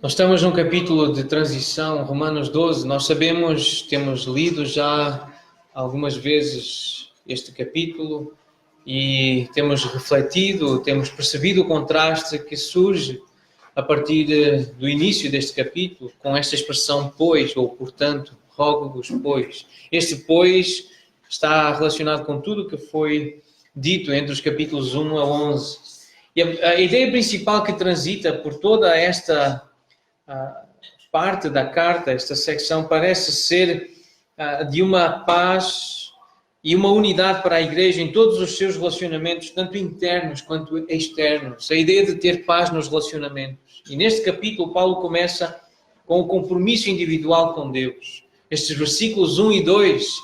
Nós estamos num capítulo de transição, Romanos 12. Nós sabemos, temos lido já algumas vezes este capítulo e temos refletido, temos percebido o contraste que surge a partir do início deste capítulo, com esta expressão pois, ou portanto, rogo-vos pois. Este pois está relacionado com tudo o que foi dito entre os capítulos 1 a 11. E a ideia principal que transita por toda esta parte da carta, esta secção, parece ser de uma paz e uma unidade para a igreja em todos os seus relacionamentos, tanto internos quanto externos. A ideia de ter paz nos relacionamentos. E neste capítulo, Paulo começa com o compromisso individual com Deus. Estes versículos 1 e 2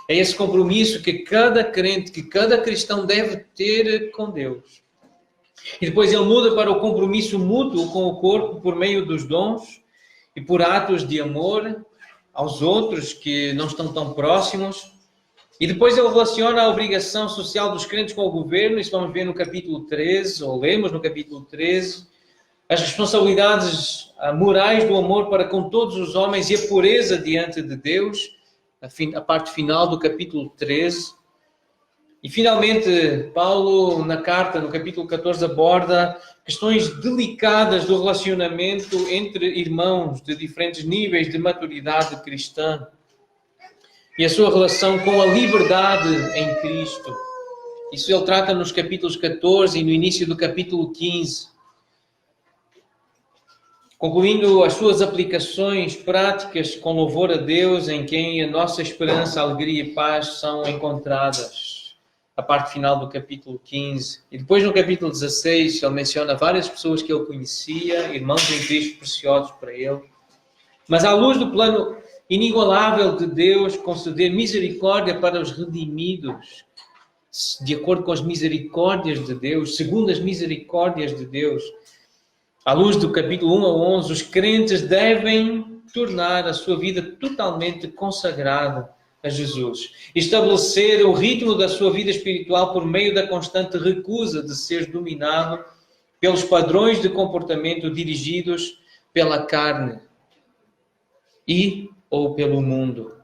é esse compromisso que cada crente, que cada cristão deve ter com Deus. E depois ele muda para o compromisso mútuo com o corpo por meio dos dons e por atos de amor aos outros que não estão tão próximos. E depois ele relaciona a obrigação social dos crentes com o governo, isso vamos ver no capítulo 13, ou lemos no capítulo 13, as responsabilidades morais do amor para com todos os homens e a pureza diante de Deus, a parte final do capítulo 13. E finalmente, Paulo, na carta, no capítulo 14, aborda questões delicadas do relacionamento entre irmãos de diferentes níveis de maturidade cristã e a sua relação com a liberdade em Cristo. Isso ele trata nos capítulos 14 e no início do capítulo 15. Concluindo as suas aplicações práticas com louvor a Deus, em quem a nossa esperança, alegria e paz são encontradas. A parte final do capítulo 15. E depois no capítulo 16, ele menciona várias pessoas que ele conhecia, irmãos em Cristo preciosos para ele. Mas à luz do plano inigualável de Deus, conceder misericórdia para os redimidos, de acordo com as misericórdias de Deus, segundo as misericórdias de Deus. À luz do capítulo 1 a 11, os crentes devem tornar a sua vida totalmente consagrada a Jesus. Estabelecer o ritmo da sua vida espiritual por meio da constante recusa de ser dominado pelos padrões de comportamento dirigidos pela carne e ou pelo mundo.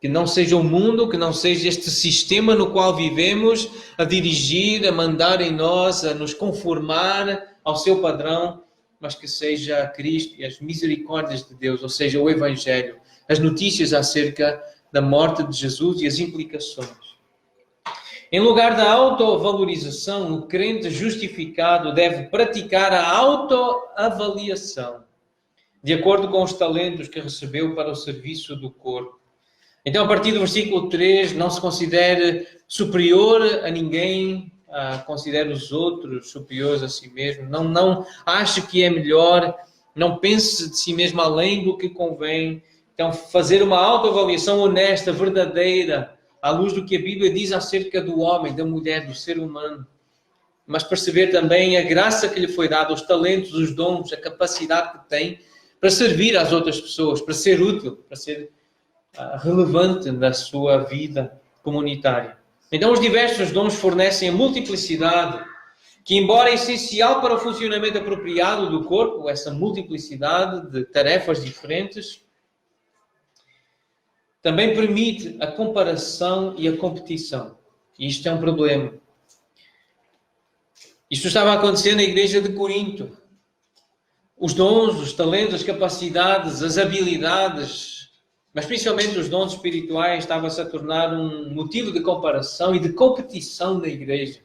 Que não seja o mundo, que não seja este sistema no qual vivemos a dirigir, a mandar em nós, a nos conformar ao seu padrão, mas que seja Cristo e as misericórdias de Deus, ou seja, o Evangelho, as notícias acerca da morte de Jesus e as implicações. Em lugar da autovalorização, o crente justificado deve praticar a autoavaliação, de acordo com os talentos que recebeu para o serviço do corpo. Então, a partir do versículo 3, não se considere superior a ninguém, considere os outros superiores a si mesmo, não ache que é melhor, não pense de si mesmo além do que convém. Então, fazer uma autoavaliação honesta, verdadeira, à luz do que a Bíblia diz acerca do homem, da mulher, do ser humano. Mas perceber também a graça que lhe foi dada, os talentos, os dons, a capacidade que tem para servir às outras pessoas, para ser útil, para ser relevante na sua vida comunitária. Então, os diversos dons fornecem a multiplicidade, que, embora essencial para o funcionamento apropriado do corpo, essa multiplicidade de tarefas diferentes, também permite a comparação e a competição. E isto é um problema. Isto estava a acontecer na igreja de Corinto. Os dons, os talentos, as capacidades, as habilidades, mas principalmente os dons espirituais, estavam-se a tornar um motivo de comparação e de competição na igreja.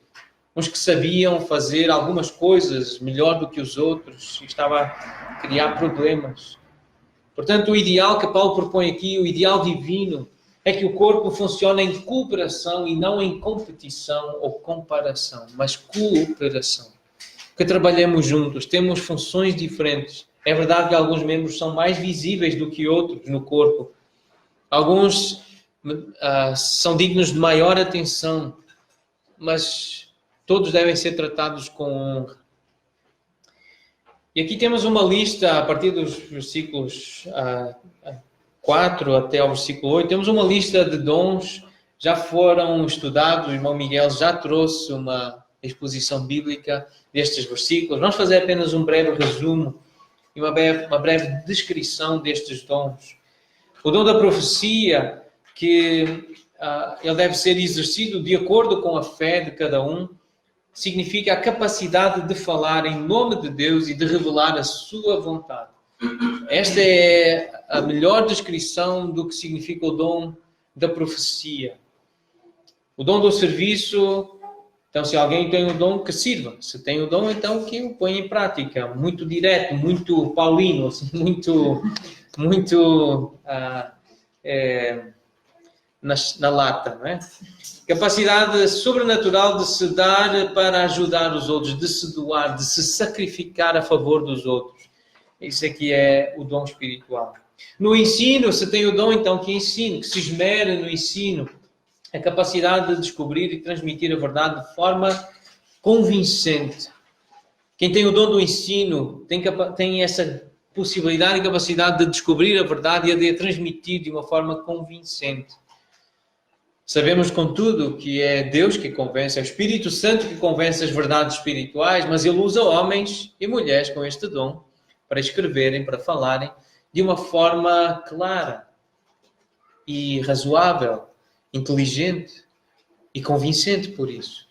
Uns que sabiam fazer algumas coisas melhor do que os outros, e estava a criar problemas. Portanto, o ideal que Paulo propõe aqui, o ideal divino, é que o corpo funcione em cooperação e não em competição ou comparação, mas cooperação. Que trabalhemos juntos, temos funções diferentes. É verdade que alguns membros são mais visíveis do que outros no corpo. Alguns são dignos de maior atenção, mas todos devem ser tratados com honra. E aqui temos uma lista, a partir dos versículos 4 até ao versículo 8, temos uma lista de dons, já foram estudados, o irmão Miguel já trouxe uma exposição bíblica destes versículos. Vamos fazer apenas um breve resumo. e uma breve descrição destes dons. O dom da profecia, que ele deve ser exercido de acordo com a fé de cada um, significa a capacidade de falar em nome de Deus e de revelar a sua vontade. Esta é a melhor descrição do que significa o dom da profecia. O dom do serviço, então se alguém tem o dom, que sirva. Se tem o dom, então que o ponha em prática. Muito direto, muito paulino, assim, muito na lata, não é? Capacidade sobrenatural de se dar para ajudar os outros, de se doar, de se sacrificar a favor dos outros. Isso aqui é o dom espiritual. No ensino, se tem o dom, então que ensine, que se esmere no ensino. A capacidade de descobrir e transmitir a verdade de forma convincente. Quem tem o dom do ensino tem essa possibilidade e capacidade de descobrir a verdade e a de a transmitir de uma forma convincente. Sabemos, contudo, que é Deus que convence, é o Espírito Santo que convence as verdades espirituais, mas Ele usa homens e mulheres com este dom para escreverem, para falarem de uma forma clara e razoável, inteligente e convincente por isso.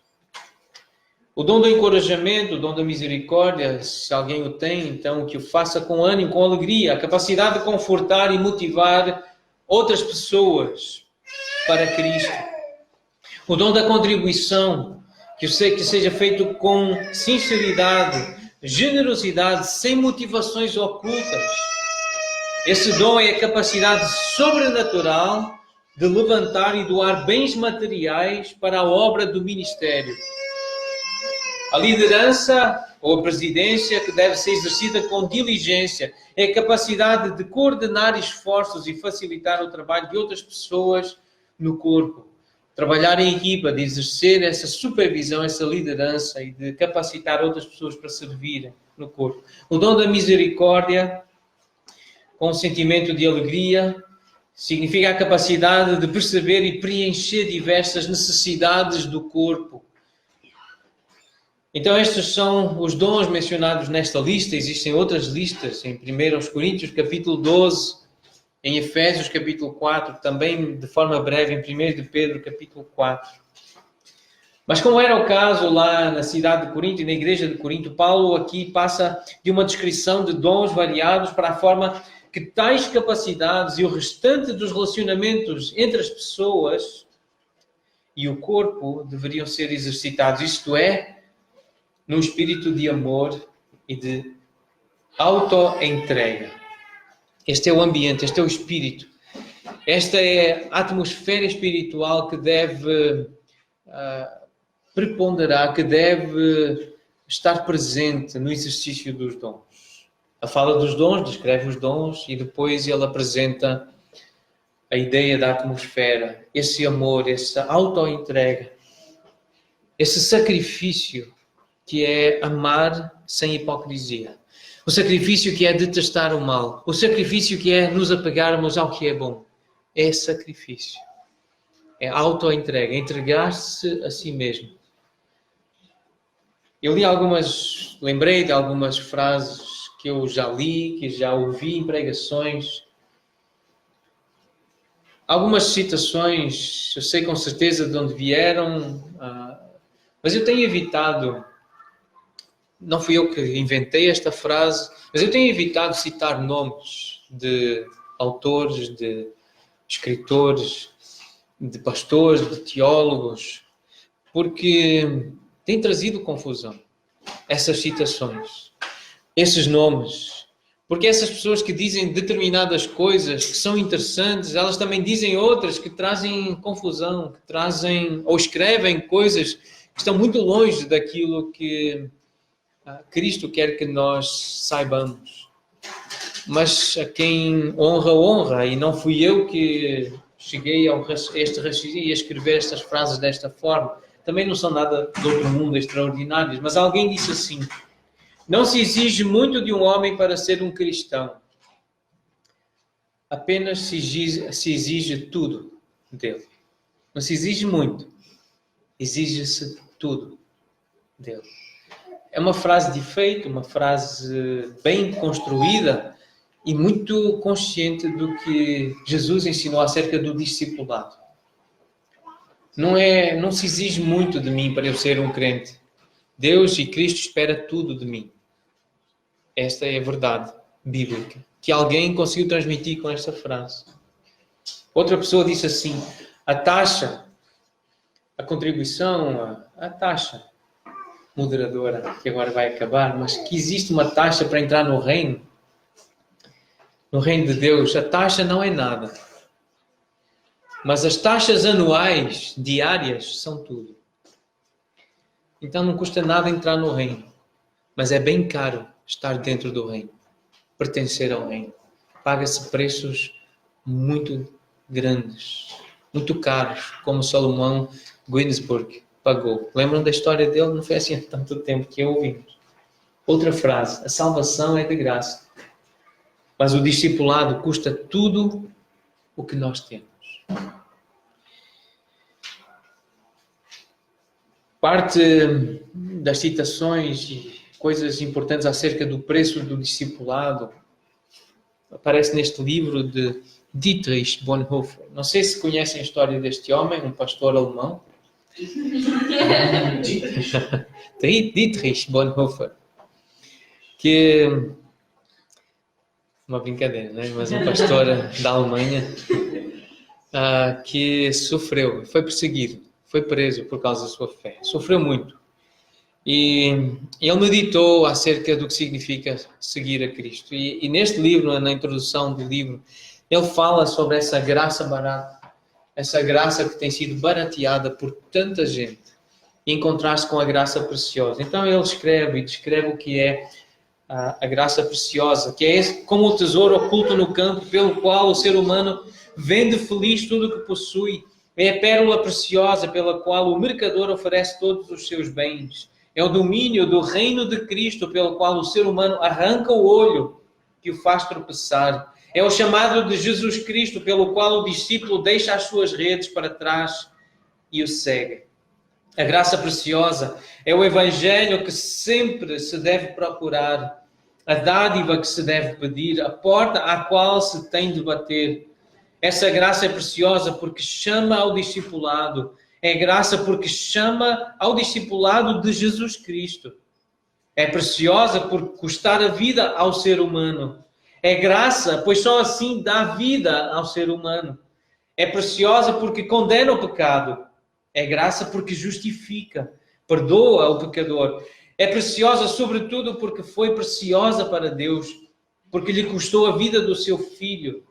O dom do encorajamento, o dom da misericórdia, se alguém o tem, então que o faça com ânimo, com alegria, a capacidade de confortar e motivar outras pessoas para Cristo. O dom da contribuição, que seja feito com sinceridade, generosidade, sem motivações ocultas. Esse dom é a capacidade sobrenatural de levantar e doar bens materiais para a obra do ministério. A liderança ou a presidência, que deve ser exercida com diligência, é a capacidade de coordenar esforços e facilitar o trabalho de outras pessoas no corpo. Trabalhar em equipa, de exercer essa supervisão, essa liderança e de capacitar outras pessoas para servirem no corpo. O dom da misericórdia, com um sentimento de alegria, significa a capacidade de perceber e preencher diversas necessidades do corpo. Então estes são os dons mencionados nesta lista. Existem outras listas em 1 Coríntios capítulo 12, em Efésios capítulo 4, também de forma breve em 1 de Pedro capítulo 4. Mas como era o caso lá na cidade de Corinto e na igreja de Corinto, Paulo aqui passa de uma descrição de dons variados para a forma que tais capacidades e o restante dos relacionamentos entre as pessoas e o corpo deveriam ser exercitados. Isto é, num espírito de amor e de auto-entrega. Este é o ambiente, este é o espírito. Esta é a atmosfera espiritual que deve preponderar, que deve estar presente no exercício dos dons. A fala dos dons, descreve os dons e depois ele apresenta a ideia da atmosfera, esse amor, essa auto-entrega, esse sacrifício que é amar sem hipocrisia. O sacrifício que é detestar o mal. O sacrifício que é nos apegarmos ao que é bom. É sacrifício. É auto-entrega. Entregar-se a si mesmo. Eu lembrei de algumas frases que eu já li, que já ouvi em pregações. Algumas citações, eu sei com certeza de onde vieram, mas eu tenho evitado. Não fui eu que inventei esta frase, mas eu tenho evitado citar nomes de autores, de escritores, de pastores, de teólogos, porque tem trazido confusão essas citações, esses nomes. Porque essas pessoas que dizem determinadas coisas que são interessantes, elas também dizem outras que trazem confusão, que trazem ou escrevem coisas que estão muito longe daquilo que Cristo quer que nós saibamos. Mas a quem honra, e não fui eu que cheguei a este raciocínio e a escrever estas frases desta forma. Também não são nada do outro mundo extraordinárias, mas alguém disse assim: não se exige muito de um homem para ser um cristão. Apenas se exige tudo dele. Não se exige muito. Exige-se tudo dele. É uma frase de efeito, uma frase bem construída e muito consciente do que Jesus ensinou acerca do discipulado. Não se exige muito de mim para eu ser um crente. Deus e Cristo espera tudo de mim. Esta é a verdade bíblica que alguém conseguiu transmitir com esta frase. Outra pessoa disse assim: a taxa, a contribuição, a taxa moderadora, que agora vai acabar, mas que existe uma taxa para entrar no reino de Deus. A taxa não é nada. Mas as taxas anuais, diárias, são tudo. Então não custa nada entrar no reino. Mas é bem caro estar dentro do reino. Pertencer ao reino. Paga-se preços muito grandes. Muito caros. Como Salomão Ginsburg pagou. Lembram da história dele? Não foi assim há tanto tempo que ouvimos. Outra frase. A salvação é de graça. Mas o discipulado custa tudo o que nós temos. Parte das citações e coisas importantes acerca do preço do discipulado aparece neste livro de Dietrich Bonhoeffer. Não sei se conhecem a história deste homem, um pastor alemão. Dietrich Bonhoeffer. Que... uma brincadeira, né? Mas um pastor da Alemanha que sofreu, foi perseguido, foi preso por causa da sua fé. Sofreu muito. E ele meditou acerca do que significa seguir a Cristo. E neste livro, na introdução do livro, ele fala sobre essa graça barata, essa graça que tem sido barateada por tanta gente, em contraste com a graça preciosa. Então ele descreve o que é a graça preciosa, que é como o tesouro oculto no campo, pelo qual o ser humano vende feliz tudo o que possui. É a pérola preciosa pela qual o mercador oferece todos os seus bens. É o domínio do reino de Cristo, pelo qual o ser humano arranca o olho que o faz tropeçar. É o chamado de Jesus Cristo, pelo qual o discípulo deixa as suas redes para trás e o segue. A graça preciosa é o evangelho que sempre se deve procurar, a dádiva que se deve pedir, a porta à qual se tem de bater. Essa graça é preciosa porque chama ao discipulado. É graça porque chama ao discipulado de Jesus Cristo. É preciosa porque custar a vida ao ser humano. É graça, pois só assim dá vida ao ser humano. É preciosa porque condena o pecado. É graça porque justifica, perdoa o pecador. É preciosa sobretudo porque foi preciosa para Deus, porque lhe custou a vida do seu Filho.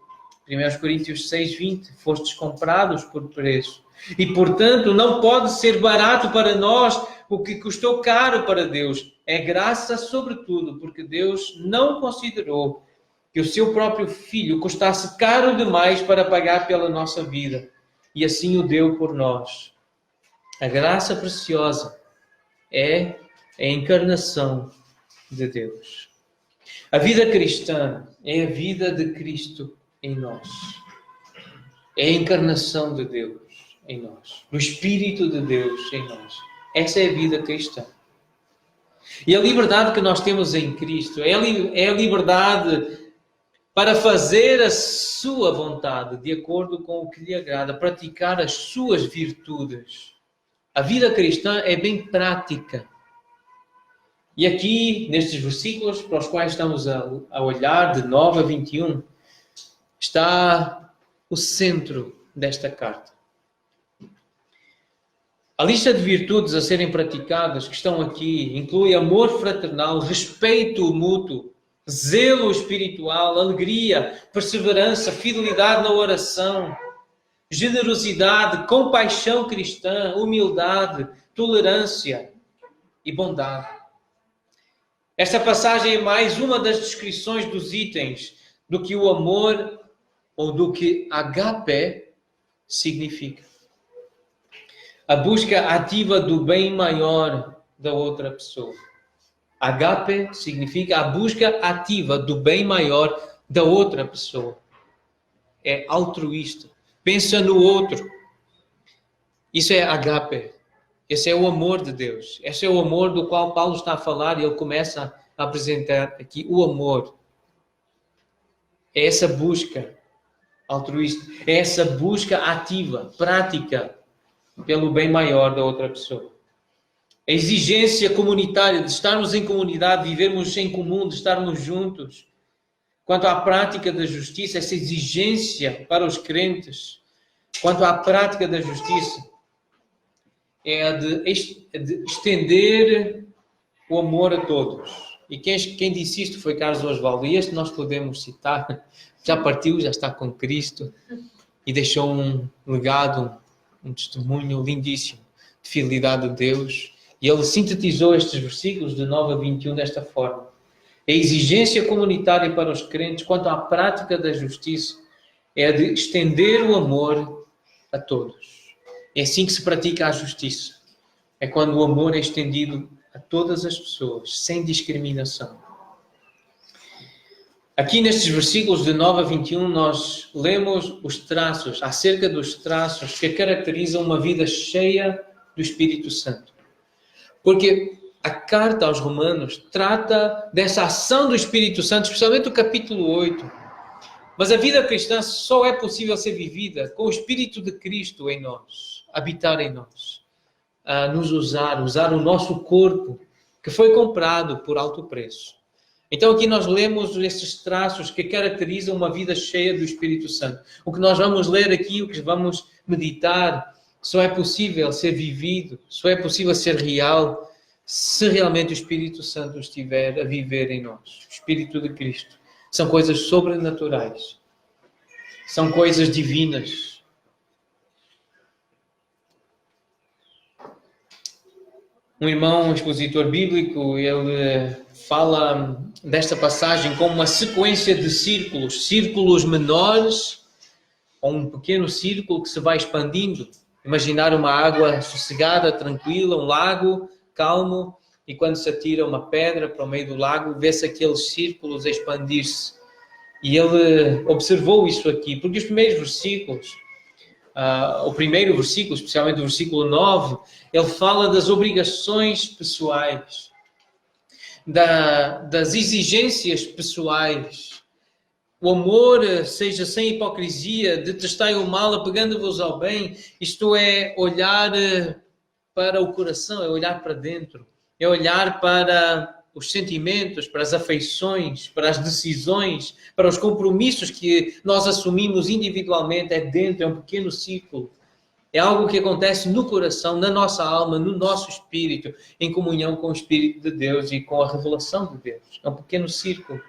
1 Coríntios 6:20, fostes comprados por preço. E, portanto, não pode ser barato para nós o que custou caro para Deus. É graça sobretudo porque Deus não considerou que o seu próprio Filho custasse caro demais para pagar pela nossa vida. E assim o deu por nós. A graça preciosa é a encarnação de Deus. A vida cristã é a vida de Cristo em nós. É a encarnação de Deus em nós. Do Espírito de Deus em nós. Essa é a vida cristã. E a liberdade que nós temos em Cristo é a liberdade para fazer a sua vontade de acordo com o que lhe agrada, praticar as suas virtudes. A vida cristã é bem prática. E aqui, nestes versículos para os quais estamos a olhar, de 9 a 21, está o centro desta carta. A lista de virtudes a serem praticadas que estão aqui inclui amor fraternal, respeito mútuo, zelo espiritual, alegria, perseverança, fidelidade na oração, generosidade, compaixão cristã, humildade, tolerância e bondade. Esta passagem é mais uma das descrições dos itens do que o amor ou do que agape significa. A busca ativa do bem maior da outra pessoa. Agape significa a busca ativa do bem maior da outra pessoa. É altruísta. Pensa no outro. Isso é agape. Esse é o amor de Deus. Esse é o amor do qual Paulo está a falar e ele começa a apresentar aqui o amor. É essa busca altruísta, é essa busca ativa, prática, pelo bem maior da outra pessoa. A exigência comunitária de estarmos em comunidade, de vivermos em comum, de estarmos juntos. Quanto à prática da justiça, essa exigência para os crentes, quanto à prática da justiça, é a de estender o amor a todos. E quem disse isto foi Carlos Oswaldo. E este nós podemos citar. Já partiu, já está com Cristo e deixou um legado, um testemunho lindíssimo de fidelidade de Deus. E ele sintetizou estes versículos de 9 a 21 desta forma. A exigência comunitária para os crentes quanto à prática da justiça é a de estender o amor a todos. É assim que se pratica a justiça. É quando o amor é estendido a todas as pessoas, sem discriminação. Aqui nestes versículos de 9 a 21, nós lemos os traços, acerca dos traços que caracterizam uma vida cheia do Espírito Santo. Porque a carta aos Romanos trata dessa ação do Espírito Santo, especialmente o capítulo 8. Mas a vida cristã só é possível ser vivida com o Espírito de Cristo em nós, habitar em nós, a nos usar o nosso corpo, que foi comprado por alto preço. Então aqui nós lemos estes traços que caracterizam uma vida cheia do Espírito Santo. O que nós vamos ler aqui, o que vamos meditar, só é possível ser vivido, só é possível ser real, se realmente o Espírito Santo estiver a viver em nós. O Espírito de Cristo. São coisas sobrenaturais. São coisas divinas. Um irmão, um expositor bíblico, ele fala desta passagem como uma sequência de círculos menores, ou um pequeno círculo que se vai expandindo. Imaginar uma água sossegada, tranquila, um lago calmo, e quando se atira uma pedra para o meio do lago, vê-se aqueles círculos a expandir-se. E ele observou isso aqui, porque os primeiros versículos, o primeiro versículo, especialmente o versículo 9, ele fala das obrigações pessoais, das exigências pessoais. O amor seja sem hipocrisia, detestai o mal, apegando-vos ao bem. Isto é olhar para o coração, é olhar para dentro, é olhar para os sentimentos, para as afeições, para as decisões, para os compromissos que nós assumimos individualmente. É dentro, é um pequeno círculo. É algo que acontece no coração, na nossa alma, no nosso espírito, em comunhão com o Espírito de Deus e com a revelação de Deus. É um pequeno círculo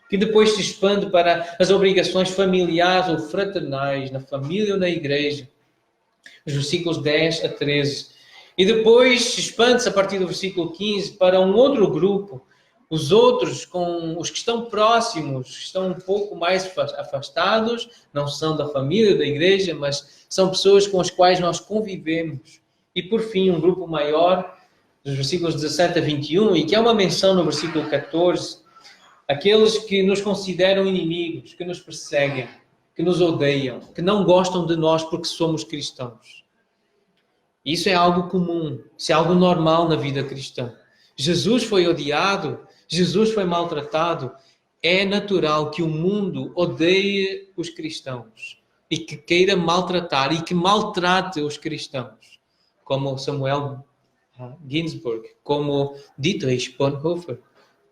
que depois se expande para as obrigações familiares ou fraternais, na família ou na igreja. Os versículos 10 a 13. E depois se expande-se a partir do versículo 15 para um outro grupo. Os outros, com os que estão próximos, estão um pouco mais afastados, não são da família, da igreja, mas são pessoas com as quais nós convivemos. E por fim, um grupo maior, dos versículos 17 a 21, e que é uma menção no versículo 14, aqueles que nos consideram inimigos, que nos perseguem, que nos odeiam, que não gostam de nós porque somos cristãos. Isso é algo comum, isso é algo normal na vida cristã. Jesus foi odiado, Jesus foi maltratado. É natural que o mundo odeie os cristãos e que queira maltratar e que maltrate os cristãos, como Samuel Ginsburg, como Dietrich Bonhoeffer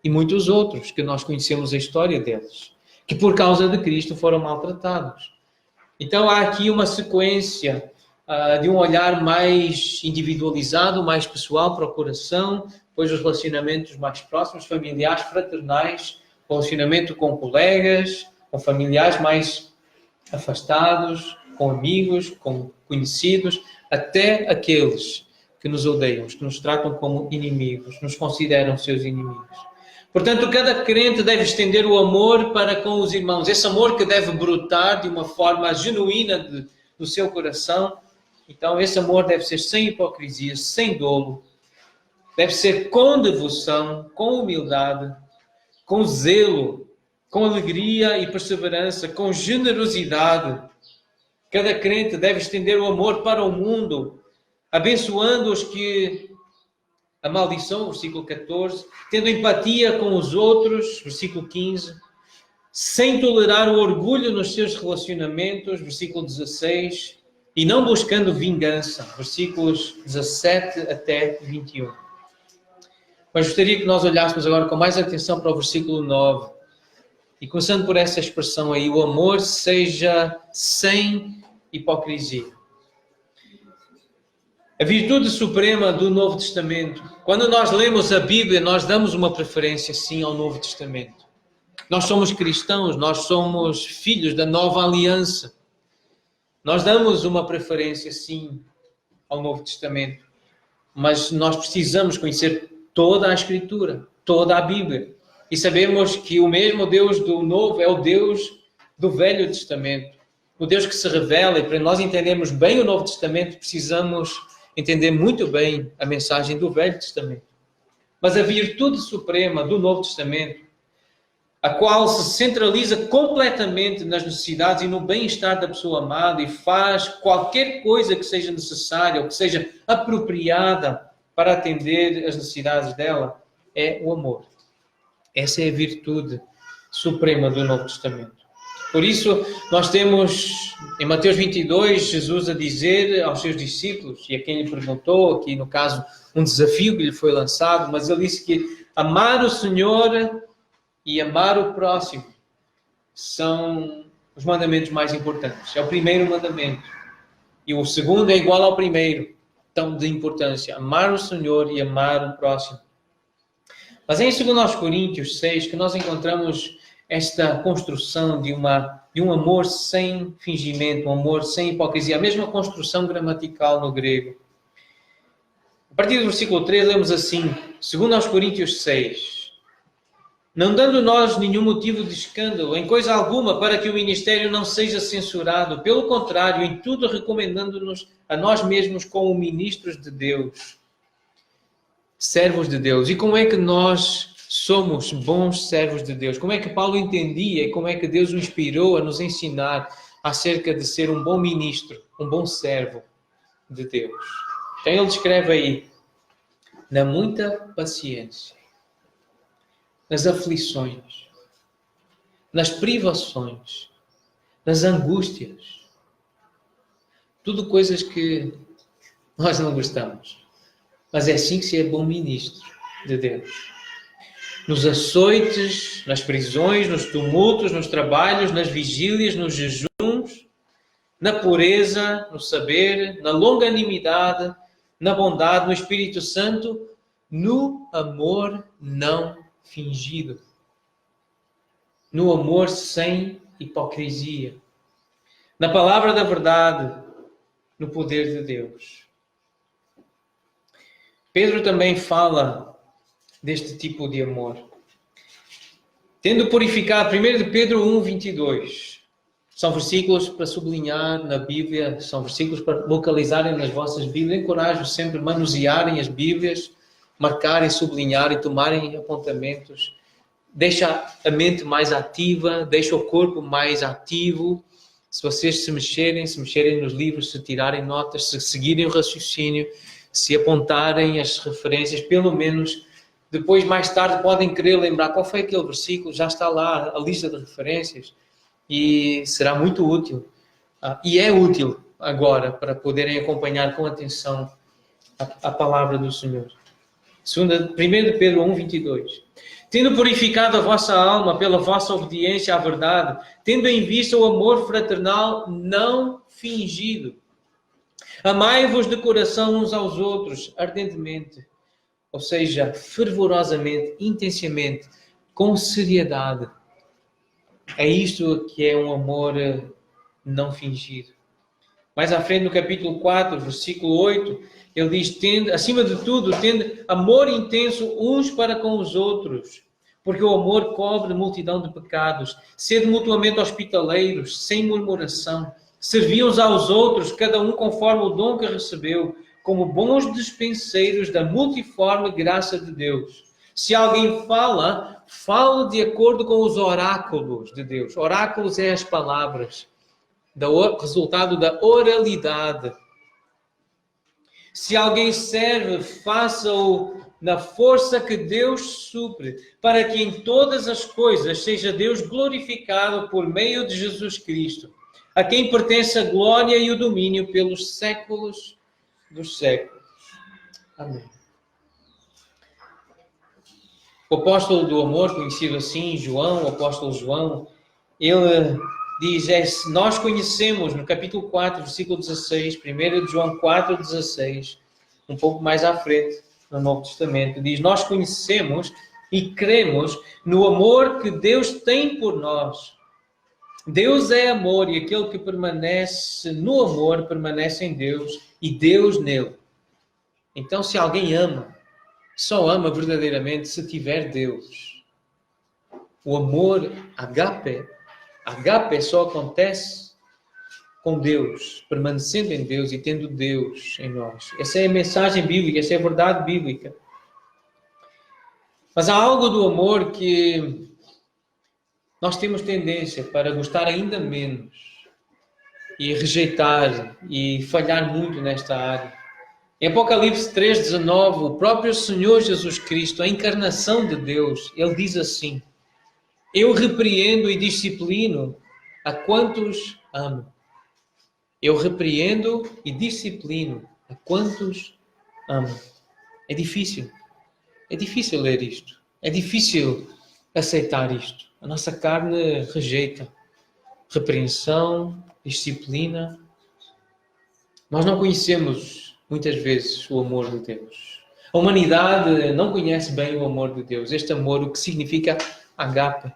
e muitos outros que nós conhecemos a história deles, que por causa de Cristo foram maltratados. Então há aqui uma sequência de um olhar mais individualizado, mais pessoal para o coração, depois os relacionamentos mais próximos, familiares, fraternais, relacionamento com colegas, com familiares mais afastados, com amigos, com conhecidos, até aqueles que nos odeiam, que nos tratam como inimigos, nos consideram seus inimigos. Portanto, cada crente deve estender o amor para com os irmãos, esse amor que deve brotar de uma forma genuína do seu coração. Então, esse amor deve ser sem hipocrisia, sem dolo, deve ser com devoção, com humildade, com zelo, com alegria e perseverança, com generosidade. Cada crente deve estender o amor para o mundo, abençoando os que amaldiçoam, versículo 14, tendo empatia com os outros, versículo 15, sem tolerar o orgulho nos seus relacionamentos, versículo 16, e não buscando vingança, versículos 17 até 21. Mas gostaria que nós olhássemos agora com mais atenção para o versículo 9. E começando por essa expressão aí, o amor seja sem hipocrisia. A virtude suprema do Novo Testamento. Quando nós lemos a Bíblia, nós damos uma preferência, sim, ao Novo Testamento. Nós somos cristãos, nós somos filhos da nova aliança. Nós damos uma preferência, sim, ao Novo Testamento. Mas nós precisamos conhecer toda a Escritura, toda a Bíblia. E sabemos que o mesmo Deus do Novo é o Deus do Velho Testamento. O Deus que se revela, e para nós entendermos bem o Novo Testamento, precisamos entender muito bem a mensagem do Velho Testamento. Mas a virtude suprema do Novo Testamento, a qual se centraliza completamente nas necessidades e no bem-estar da pessoa amada e faz qualquer coisa que seja necessária ou que seja apropriada para atender as necessidades dela, é o amor. Essa é a virtude suprema do Novo Testamento. Por isso, nós temos em Mateus 22, Jesus a dizer aos seus discípulos, e a quem lhe perguntou, aqui no caso, um desafio que lhe foi lançado, mas ele disse que amar o Senhor e amar o próximo são os mandamentos mais importantes. É o primeiro mandamento. E o segundo é igual ao primeiro, tão de importância. Amar o Senhor e amar o próximo. Mas é em 2 Coríntios 6 que nós encontramos esta construção de um amor sem fingimento, um amor sem hipocrisia. A mesma construção gramatical no grego. A partir do versículo 3, lemos assim, 2 Coríntios 6. Não dando nós nenhum motivo de escândalo, em coisa alguma, para que o ministério não seja censurado. Pelo contrário, em tudo recomendando-nos a nós mesmos como ministros de Deus. Servos de Deus. E como é que nós somos bons servos de Deus? Como é que Paulo entendia e como é que Deus o inspirou a nos ensinar acerca de ser um bom ministro, um bom servo de Deus? Então ele descreve aí, na muita paciência, nas aflições, nas privações, nas angústias. Tudo coisas que nós não gostamos. Mas é assim que se é bom ministro de Deus. Nos açoites, nas prisões, nos tumultos, nos trabalhos, nas vigílias, nos jejuns, na pureza, no saber, na longanimidade, na bondade, no Espírito Santo, no amor não fingido. No amor sem hipocrisia. Na palavra da verdade, no poder de Deus. Pedro também fala deste tipo de amor. Tendo purificado, 1 de Pedro 1, 22. São versículos para sublinhar na Bíblia, são versículos para localizarem nas vossas Bíblias. Encorajo sempre a manusearem as Bíblias, marcarem, sublinharem, tomarem apontamentos. Deixa a mente mais ativa, deixa o corpo mais ativo. Se vocês se mexerem nos livros, se tirarem notas, se seguirem o raciocínio, se apontarem as referências, pelo menos depois, mais tarde, podem querer lembrar qual foi aquele versículo, já está lá a lista de referências e será muito útil. E é útil agora para poderem acompanhar com atenção a palavra do Senhor. 1 de Pedro 1, 22. Tendo purificado a vossa alma pela vossa obediência à verdade, tendo em vista o amor fraternal não fingido. Amai-vos de coração uns aos outros, ardentemente, ou seja, fervorosamente, intensamente, com seriedade. É isto que é um amor não fingido. Mais à frente, no capítulo 4, versículo 8, ele diz, acima de tudo, tende amor intenso uns para com os outros, porque o amor cobre multidão de pecados. Sede mutuamente hospitaleiros, sem murmuração. Servi uns aos outros, cada um conforme o dom que recebeu, como bons dispenseiros da multiforme graça de Deus. Se alguém fala, fala de acordo com os oráculos de Deus. Oráculos é as palavras, resultado da oralidade. Se alguém serve, faça-o na força que Deus supre, para que em todas as coisas seja Deus glorificado por meio de Jesus Cristo, a quem pertence a glória e o domínio pelos séculos dos séculos. Amém. O apóstolo do amor, conhecido assim, João, o apóstolo João, ele diz, nós conhecemos, no capítulo 4, versículo 16, 1 de João 4, 16, um pouco mais à frente, no Novo Testamento, diz, nós conhecemos e cremos no amor que Deus tem por nós. Deus é amor e aquele que permanece no amor, permanece em Deus e Deus nele. Então, se alguém ama, só ama verdadeiramente se tiver Deus. O amor, agape só acontece com Deus, permanecendo em Deus e tendo Deus em nós. Essa é a mensagem bíblica, essa é a verdade bíblica. Mas há algo do amor que nós temos tendência para gostar ainda menos e rejeitar e falhar muito nesta área. Em Apocalipse 3,19, o próprio Senhor Jesus Cristo, a encarnação de Deus, ele diz assim: eu repreendo e disciplino a quantos amo. Eu repreendo e disciplino a quantos amo. É difícil ler isto. É difícil aceitar isto. A nossa carne rejeita repreensão, disciplina. Nós não conhecemos muitas vezes o amor de Deus. A humanidade não conhece bem o amor de Deus. Este amor, o que significa agape.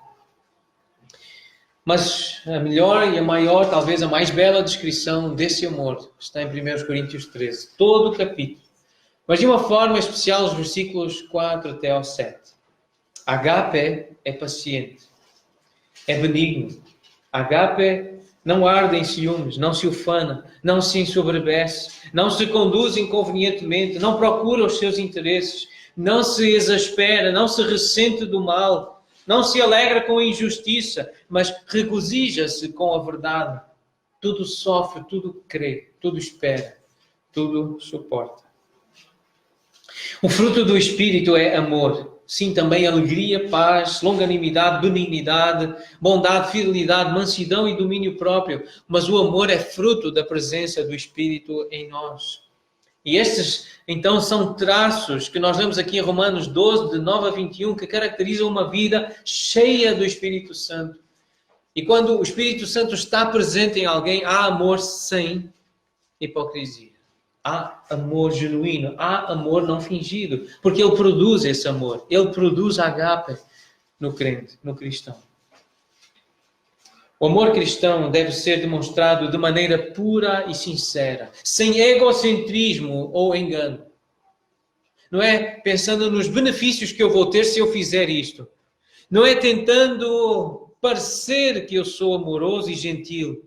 Mas a melhor e a maior, talvez a mais bela descrição desse amor está em 1 Coríntios 13. Todo o capítulo. Mas de uma forma especial os versículos 4 até ao 7. Agape é paciente. É benigno. Agape não arde em ciúmes, não se ufana, não se ensoberbece, não se conduz inconvenientemente, não procura os seus interesses, não se exaspera, não se ressente do mal, não se alegra com a injustiça, mas regozija-se com a verdade. Tudo sofre, tudo crê, tudo espera, tudo suporta. O fruto do Espírito é amor. Sim, também alegria, paz, longanimidade, benignidade, bondade, fidelidade, mansidão e domínio próprio. Mas o amor é fruto da presença do Espírito em nós. E estes, então, são traços que nós vemos aqui em Romanos 12, de 9 a 21, que caracterizam uma vida cheia do Espírito Santo. E quando o Espírito Santo está presente em alguém, há amor sem hipocrisia. Há amor genuíno, há amor não fingido, porque ele produz esse amor. Ele produz agape no crente, no cristão. O amor cristão deve ser demonstrado de maneira pura e sincera, sem egocentrismo ou engano. Não é pensando nos benefícios que eu vou ter se eu fizer isto. Não é tentando parecer que eu sou amoroso e gentil.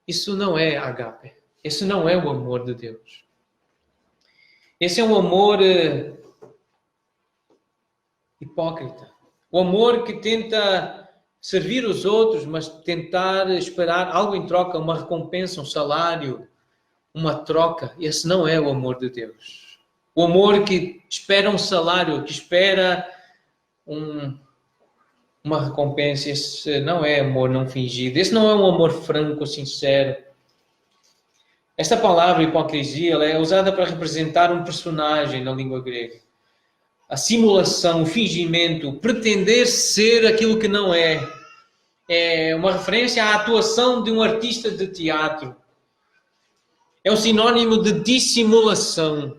Isso não é agape. Esse não é o amor de Deus. Esse é um amor hipócrita. O amor que tenta servir os outros, mas tentar esperar algo em troca, uma recompensa, um salário, uma troca. Esse não é o amor de Deus. O amor que espera um salário, que espera uma recompensa, esse não é amor não fingido. Esse não é um amor franco, sincero. Esta palavra, hipocrisia, ela é usada para representar um personagem na língua grega. A simulação, o fingimento, pretender ser aquilo que não é. É uma referência à atuação de um artista de teatro. É um sinônimo de dissimulação.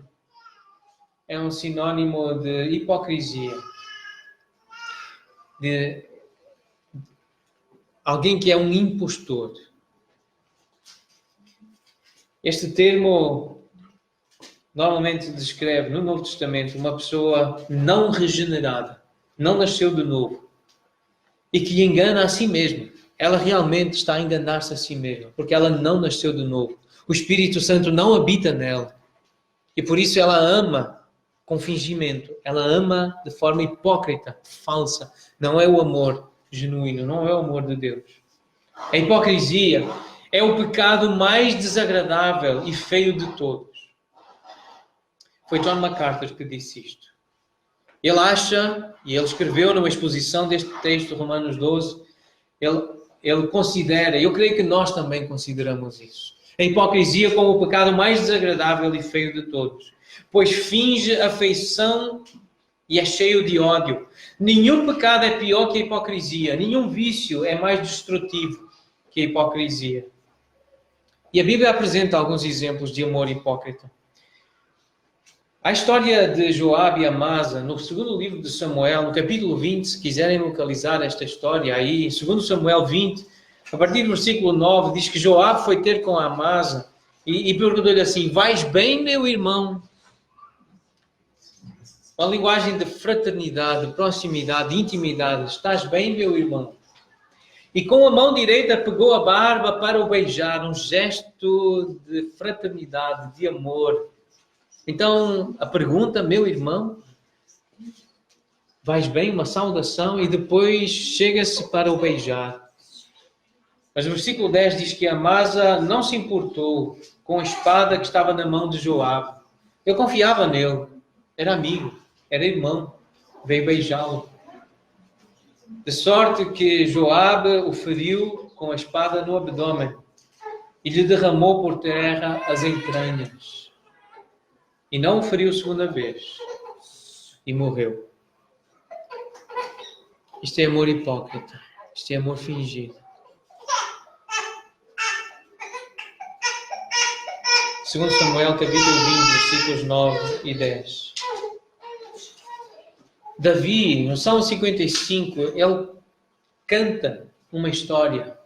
É um sinônimo de hipocrisia. De alguém que é um impostor. Este termo normalmente descreve no Novo Testamento uma pessoa não regenerada, não nasceu de novo e que engana a si mesma. Ela realmente está a enganar-se a si mesma, porque ela não nasceu de novo. O Espírito Santo não habita nela e por isso ela ama com fingimento, ela ama de forma hipócrita, falsa. Não é o amor genuíno, não é o amor de Deus. A hipocrisia é o pecado mais desagradável e feio de todos. Foi John MacArthur que disse isto. Ele acha, e ele escreveu numa exposição deste texto, Romanos 12, ele considera, eu creio que nós também consideramos isso, a hipocrisia como o pecado mais desagradável e feio de todos, pois finge afeição e é cheio de ódio. Nenhum pecado é pior que a hipocrisia, nenhum vício é mais destrutivo que a hipocrisia. E a Bíblia apresenta alguns exemplos de amor hipócrita. A história de Joabe e Amasa, no segundo livro de Samuel, no capítulo 20, se quiserem localizar esta história aí, em 2 Samuel 20, a partir do versículo 9, diz que Joabe foi ter com Amasa e perguntou-lhe assim: vais bem, meu irmão? Uma linguagem de fraternidade, de proximidade, de intimidade. Estás bem, meu irmão? E com a mão direita pegou a barba para o beijar, um gesto de fraternidade, de amor. Então, a pergunta, meu irmão, vais bem, uma saudação, e depois chega-se para o beijar. Mas o versículo 10 diz que Amasa não se importou com a espada que estava na mão de Joabe. Eu confiava nele, era amigo, era irmão, veio beijá-lo. De sorte que Joabe o feriu com a espada no abdômen e lhe derramou por terra as entranhas. E não o feriu segunda vez. E morreu. Isto é amor hipócrita. Isto é amor fingido. 2 Samuel, capítulo 20, versículos 9 e 10. Davi, no Salmo 55, ele canta uma história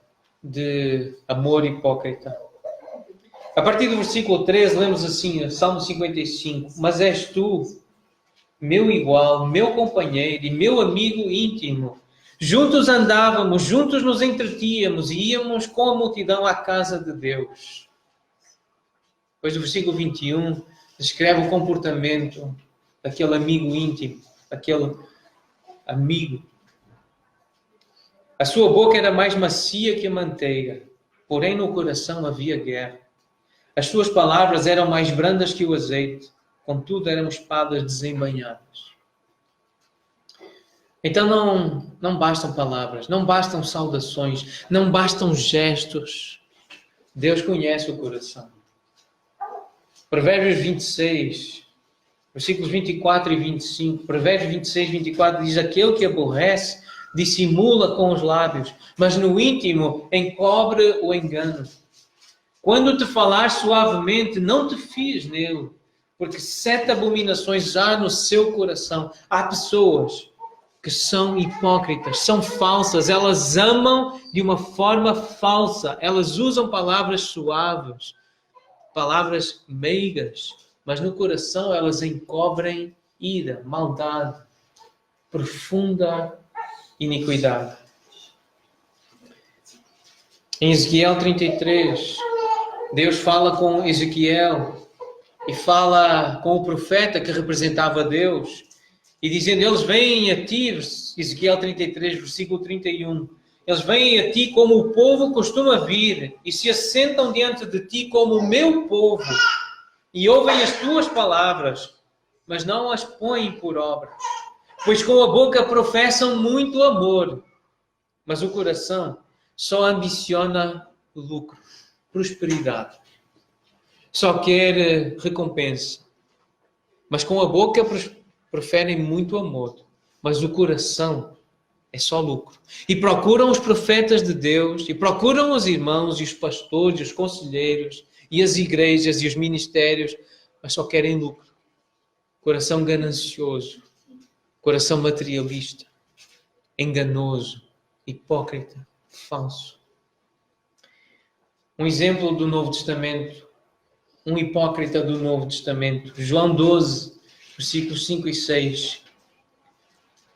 de amor hipócrita. A partir do versículo 13, lemos assim, Salmo 55. Mas és tu, meu igual, meu companheiro e meu amigo íntimo. Juntos andávamos, juntos nos entretínhamos e íamos com a multidão à casa de Deus. Depois do versículo 21, descreve o comportamento daquele amigo íntimo, aquele amigo. A sua boca era mais macia que a manteiga, porém no coração havia guerra. As suas palavras eram mais brandas que o azeite, contudo eram espadas desembainhadas. Então não bastam palavras, não bastam saudações, não bastam gestos. Deus conhece o coração. Provérbios 26, versículos 24 e 25. Provérbios 26, 24 diz: aquele que aborrece dissimula com os lábios, mas no íntimo encobre o engano. Quando te falar suavemente, não te fies nele, porque 7 abominações há no seu coração. Há pessoas que são hipócritas, são falsas, elas amam de uma forma falsa, elas usam palavras suaves, palavras meigas, mas no coração elas encobrem ira, maldade, profunda iniquidade. Em Ezequiel 33, Deus fala com Ezequiel e fala com o profeta que representava Deus e dizendo: eles vêm a ti, Ezequiel 33, versículo 31, eles vêm a ti como o povo costuma vir e se assentam diante de ti como o meu povo e ouvem as tuas palavras, mas não as põem por obra. Pois com a boca professam muito amor, mas o coração só ambiciona lucro, prosperidade. Só quer recompensa. Mas com a boca proferem muito amor, mas o coração é só lucro. E procuram os profetas de Deus, e procuram os irmãos, e os pastores, e os conselheiros, e as igrejas, e os ministérios, mas só querem lucro. Coração ganancioso, coração materialista, enganoso, hipócrita, falso. Um exemplo do Novo Testamento, um hipócrita do Novo Testamento, João 12, versículos 5 e 6.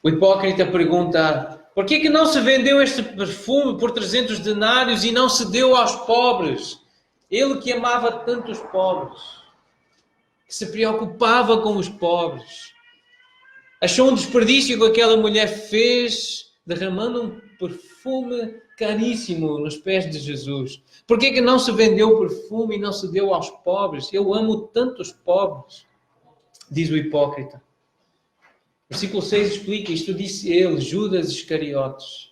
O hipócrita pergunta: por que não se vendeu este perfume por 300 denários e não se deu aos pobres? Ele que amava tanto os pobres, que se preocupava com os pobres, achou um desperdício que aquela mulher fez, derramando um perfume caríssimo nos pés de Jesus. Por que não se vendeu o perfume e não se deu aos pobres? Eu amo tanto os pobres. diz o hipócrita. Versículo 6 explica, isto disse ele, Judas Iscariotes.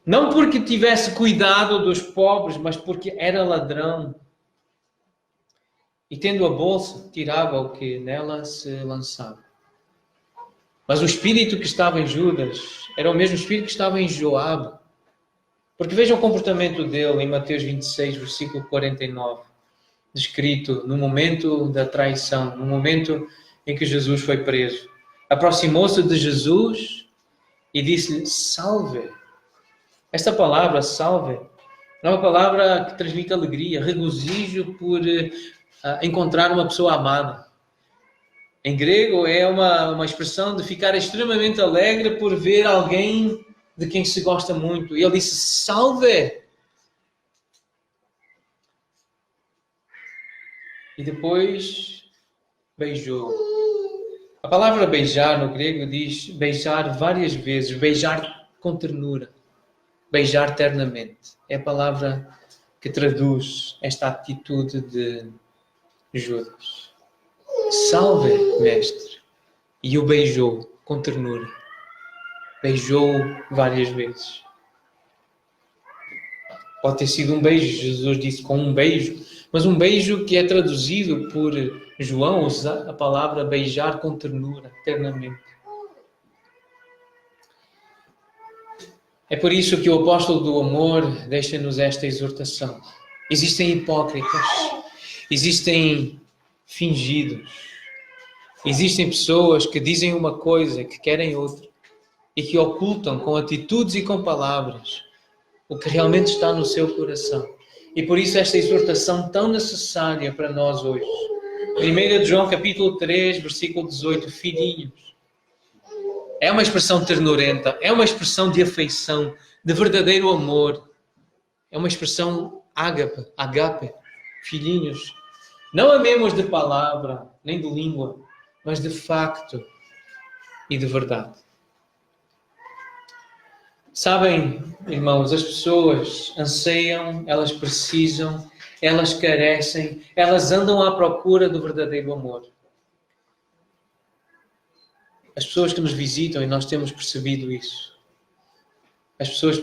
Não porque tivesse cuidado dos pobres, mas porque era ladrão. E tendo a bolsa, tirava o que nela se lançava. Mas o espírito que estava em Judas era o mesmo espírito que estava em Joabe. Porque vejam o comportamento dele em Mateus 26, versículo 49. Descrito no momento da traição, no momento em que Jesus foi preso. Aproximou-se de Jesus e disse-lhe, salve. Esta palavra, salve, é uma palavra que transmite alegria, regozijo por encontrar uma pessoa amada. Em grego é uma expressão de ficar extremamente alegre por ver alguém de quem se gosta muito. E ele disse, salve! E depois beijou. A palavra beijar no grego diz beijar várias vezes, beijar com ternura, beijar ternamente. É a palavra que traduz esta atitude de Judas. Salve, mestre! E o beijou com ternura. Beijou várias vezes. Pode ter sido um beijo, Jesus disse com um beijo, mas um beijo que é traduzido por João, usa a palavra beijar com ternura, ternamente. É por isso que o apóstolo do amor deixa-nos esta exortação. Existem hipócritas, existem fingidos, existem pessoas que dizem uma coisa, que querem outra, e que ocultam com atitudes e com palavras o que realmente está no seu coração. E por isso esta exortação tão necessária para nós hoje. 1 João capítulo 3, versículo 18, filhinhos. É uma expressão ternurenta, é uma expressão de afeição, de verdadeiro amor. É uma expressão agape, filhinhos. Não amemos de palavra, nem de língua, mas de facto e de verdade. Sabem, irmãos, as pessoas anseiam, elas precisam, elas carecem, elas andam à procura do verdadeiro amor. As pessoas que nos visitam, e nós temos percebido isso, as pessoas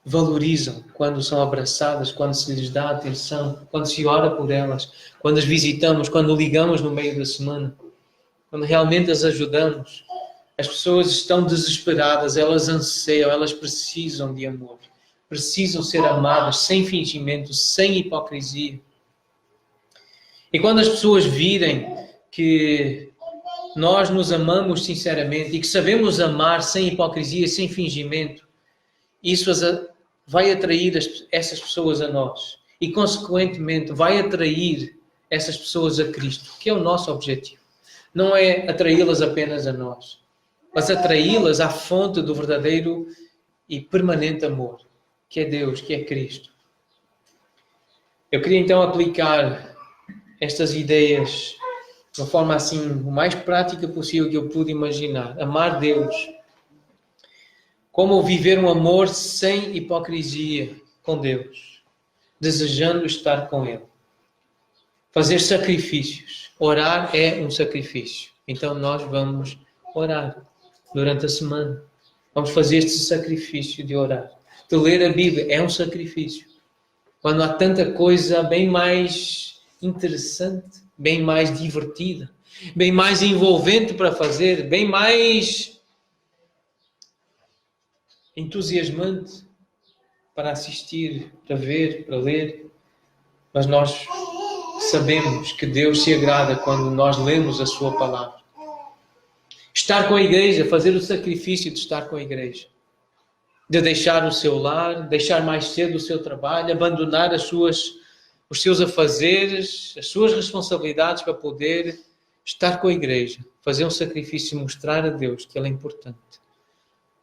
valorizam quando são abraçadas, quando se lhes dá atenção, quando se ora por elas, quando as visitamos, quando ligamos no meio da semana, quando realmente as ajudamos. As pessoas estão desesperadas, elas anseiam, elas precisam de amor. Precisam ser amadas, sem fingimento, sem hipocrisia. E quando as pessoas virem que nós nos amamos sinceramente e que sabemos amar sem hipocrisia, sem fingimento, isso vai atrair essas pessoas a nós. E, consequentemente, vai atrair essas pessoas a Cristo, que é o nosso objetivo. Não é atraí-las apenas a nós, mas atraí-las à fonte do verdadeiro e permanente amor, que é Deus, que é Cristo. Eu queria então aplicar estas ideias de uma forma assim, o mais prática possível que eu pude imaginar. Amar Deus. Como viver um amor sem hipocrisia com Deus, desejando estar com Ele. Fazer sacrifícios. Orar é um sacrifício. Então nós vamos orar durante a semana. Vamos fazer este sacrifício de orar. De ler a Bíblia é um sacrifício. Quando há tanta coisa bem mais interessante, bem mais divertida, bem mais envolvente para fazer, bem mais entusiasmante para assistir, para ver, para ler. Mas nós sabemos que Deus se agrada quando nós lemos a sua palavra. Estar com a igreja, fazer o sacrifício de estar com a igreja. De deixar o seu lar, deixar mais cedo o seu trabalho, abandonar os seus afazeres, as suas responsabilidades para poder estar com a igreja. Fazer um sacrifício e mostrar a Deus que Ele é importante.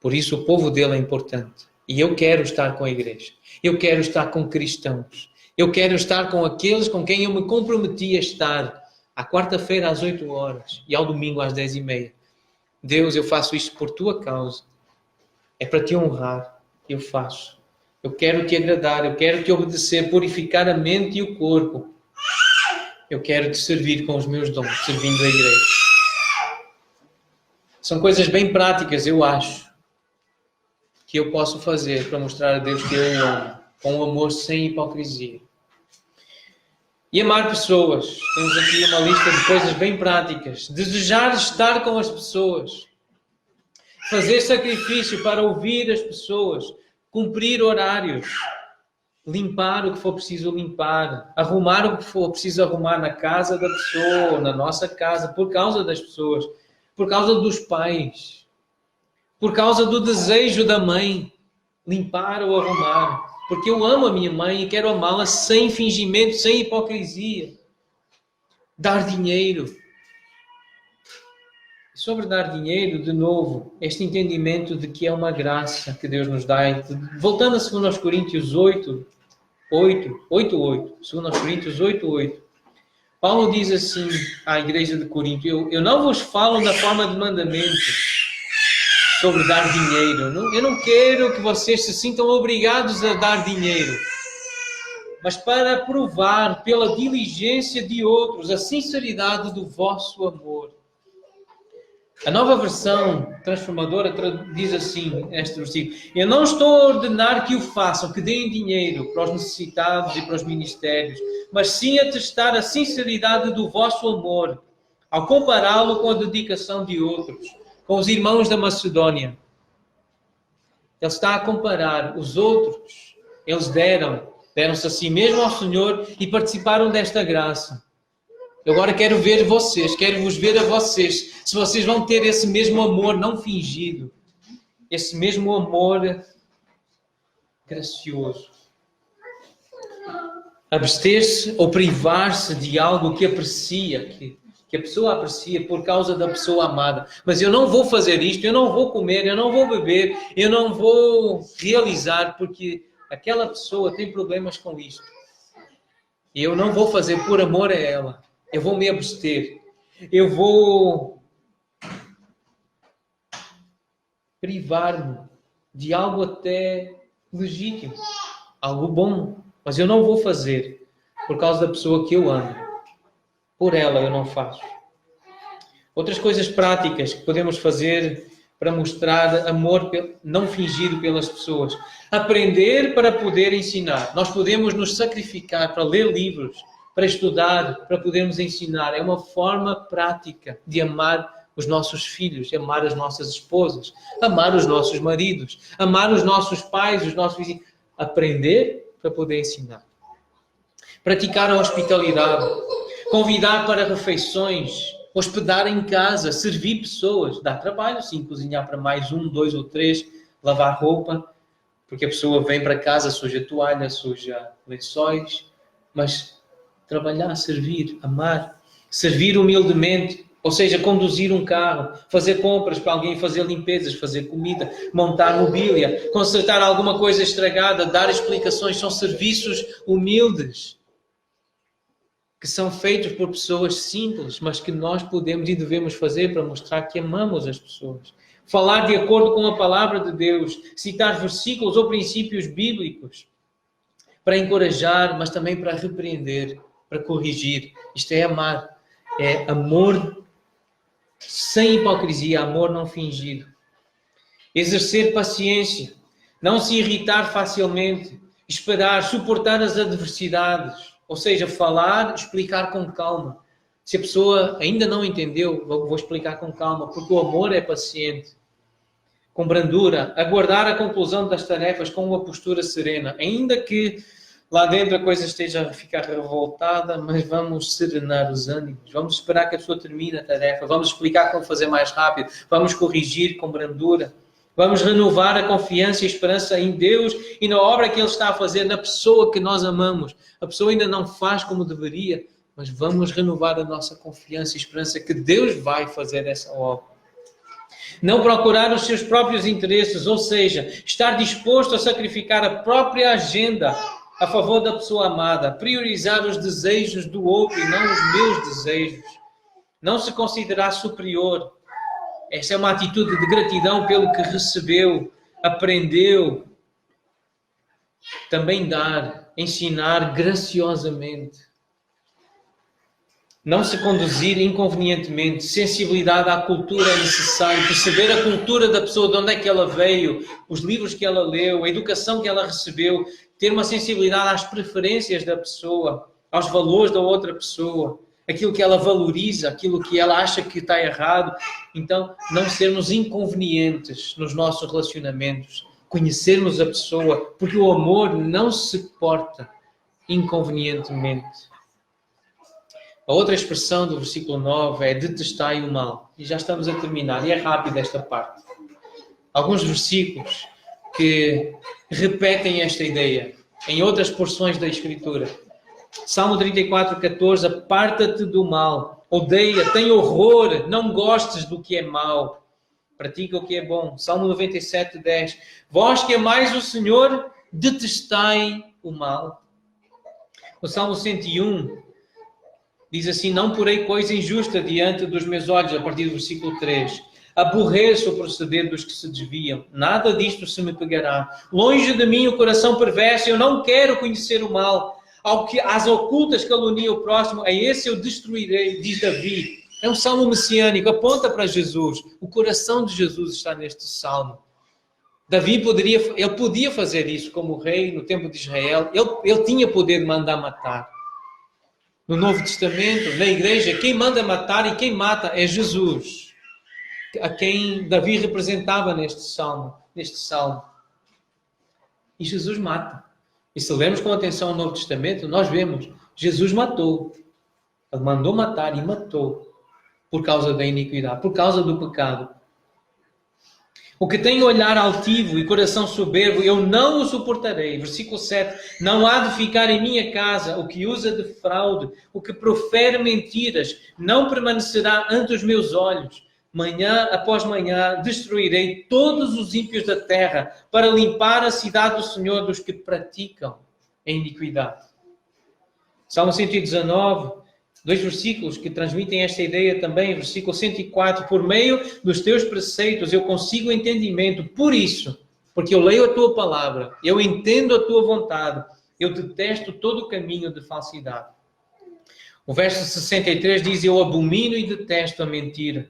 Por isso o povo dele é importante. E eu quero estar com a igreja. Eu quero estar com cristãos. Eu quero estar com aqueles com quem eu me comprometi a estar à quarta-feira às 8 horas e ao domingo às 10h30. Deus, eu faço isto por tua causa. É para te honrar. Eu faço. Eu quero te agradar. Eu quero te obedecer, purificar a mente e o corpo. Eu quero te servir com os meus dons, servindo a igreja. São coisas bem práticas, eu acho, que eu posso fazer para mostrar a Deus que eu o amo, com um amor sem hipocrisia. E amar pessoas. Temos aqui uma lista de coisas bem práticas. Desejar estar com as pessoas. Fazer sacrifício para ouvir as pessoas. Cumprir horários. Limpar o que for preciso limpar. Arrumar o que for preciso arrumar na casa da pessoa, na nossa casa, por causa das pessoas. Por causa dos pais. Por causa do desejo da mãe. Limpar ou arrumar. Porque eu amo a minha mãe e quero amá-la sem fingimento, sem hipocrisia. Dar dinheiro. Sobre dar dinheiro, de novo, este entendimento de que é uma graça que Deus nos dá. Voltando a 2 Coríntios 8, 2 Coríntios 8. Paulo diz assim à igreja de Corinto: eu não vos falo na forma de mandamento sobre dar dinheiro. Eu não quero que vocês se sintam obrigados a dar dinheiro, mas para provar pela diligência de outros a sinceridade do vosso amor. A nova versão transformadora diz assim, este versículo: eu não estou a ordenar que o façam, que deem dinheiro para os necessitados e para os ministérios, mas sim a testar a sinceridade do vosso amor, ao compará-lo com a dedicação de outros, com os irmãos da Macedónia. Ele está a comparar os outros. Eles deram-se a si mesmo ao Senhor e participaram desta graça. Eu agora quero ver vocês, quero vos ver a vocês, se vocês vão ter esse mesmo amor não fingido, esse mesmo amor gracioso. Abster-se ou privar-se de algo que aprecia, que a pessoa aprecia por causa da pessoa amada. Mas eu não vou fazer isto, eu não vou comer, eu não vou beber, eu não vou realizar porque aquela pessoa tem problemas com isto. E eu não vou fazer por amor a ela. Eu vou me abster. Eu vou privar-me de algo até legítimo, algo bom. Mas eu não vou fazer por causa da pessoa que eu amo. Por ela eu não faço. Outras coisas práticas que podemos fazer para mostrar amor não fingido pelas pessoas. Aprender para poder ensinar. Nós podemos nos sacrificar para ler livros, para estudar, para podermos ensinar. É uma forma prática de amar os nossos filhos, amar as nossas esposas, amar os nossos maridos, amar os nossos pais, os nossos vizinhos. Aprender para poder ensinar. Praticar a hospitalidade. Convidar para refeições, hospedar em casa, servir pessoas. Dá trabalho, sim, cozinhar para mais 1, 2 ou 3, lavar roupa, porque a pessoa vem para casa, suja toalha, suja lençóis, mas trabalhar, servir, amar, servir humildemente, ou seja, conduzir um carro, fazer compras para alguém, fazer limpezas, fazer comida, montar mobília, consertar alguma coisa estragada, dar explicações, são serviços humildes, que são feitos por pessoas simples, mas que nós podemos e devemos fazer para mostrar que amamos as pessoas. Falar de acordo com a palavra de Deus, citar versículos ou princípios bíblicos, para encorajar, mas também para repreender, para corrigir. Isto é amar. É amor sem hipocrisia, amor não fingido. Exercer paciência, não se irritar facilmente, esperar, suportar as adversidades. Ou seja, falar, explicar com calma. Se a pessoa ainda não entendeu, vou explicar com calma, porque o amor é paciente. Com brandura, aguardar a conclusão das tarefas com uma postura serena, ainda que lá dentro a coisa esteja a ficar revoltada, mas vamos serenar os ânimos, vamos esperar que a pessoa termine a tarefa, vamos explicar como fazer mais rápido, vamos corrigir com brandura, vamos renovar a confiança e a esperança em Deus e na obra que Ele está a fazer na pessoa que nós amamos. A pessoa ainda não faz como deveria, mas vamos renovar a nossa confiança e esperança que Deus vai fazer essa obra. Não procurar os seus próprios interesses, ou seja, estar disposto a sacrificar a própria agenda a favor da pessoa amada, priorizar os desejos do outro e não os meus desejos. Não se considerar superior. Essa é uma atitude de gratidão pelo que recebeu, aprendeu. Também dar, ensinar graciosamente. Não se conduzir inconvenientemente. Sensibilidade à cultura é necessário. Perceber a cultura da pessoa, de onde é que ela veio, os livros que ela leu, a educação que ela recebeu. Ter uma sensibilidade às preferências da pessoa, aos valores da outra pessoa. Aquilo que ela valoriza, aquilo que ela acha que está errado. Então, não sermos inconvenientes nos nossos relacionamentos. Conhecermos a pessoa, porque o amor não se porta inconvenientemente. A outra expressão do versículo 9 é detestai o mal. E já estamos a terminar, e é rápida esta parte. Alguns versículos que repetem esta ideia em outras porções da Escritura. Salmo 34, 14, aparta-te do mal, odeia, tem horror, não gostes do que é mau, pratica o que é bom. Salmo 97, 10, vós que amais o Senhor, detestai o mal. O Salmo 101 diz assim, não porei coisa injusta diante dos meus olhos, a partir do versículo 3. Aborreço o proceder dos que se desviam, nada disto se me pegará. Longe de mim o coração perverso, eu não quero conhecer o mal. Ao que às ocultas calunia o próximo, a esse eu destruirei, diz Davi. É um salmo messiânico, aponta para Jesus. O coração de Jesus está neste salmo. Davi podia fazer isso como rei no tempo de Israel. Ele tinha poder de mandar matar. No Novo Testamento, na igreja, quem manda matar e quem mata é Jesus, a quem Davi representava neste salmo. E Jesus mata. E se lermos com atenção o Novo Testamento, nós vemos, Jesus matou. Ele mandou matar e matou por causa da iniquidade, por causa do pecado. O que tem olhar altivo e coração soberbo, eu não o suportarei. Versículo 7. Não há de ficar em minha casa o que usa de fraude, o que profere mentiras, não permanecerá ante os meus olhos. Manhã após manhã destruirei todos os ímpios da terra para limpar a cidade do Senhor dos que praticam a iniquidade. Salmo 119, 2 versículos que transmitem esta ideia também. Versículo 104. Por meio dos teus preceitos eu consigo entendimento. Por isso, porque eu leio a tua palavra, eu entendo a tua vontade, eu detesto todo o caminho de falsidade. O verso 63 diz, eu abomino e detesto a mentira.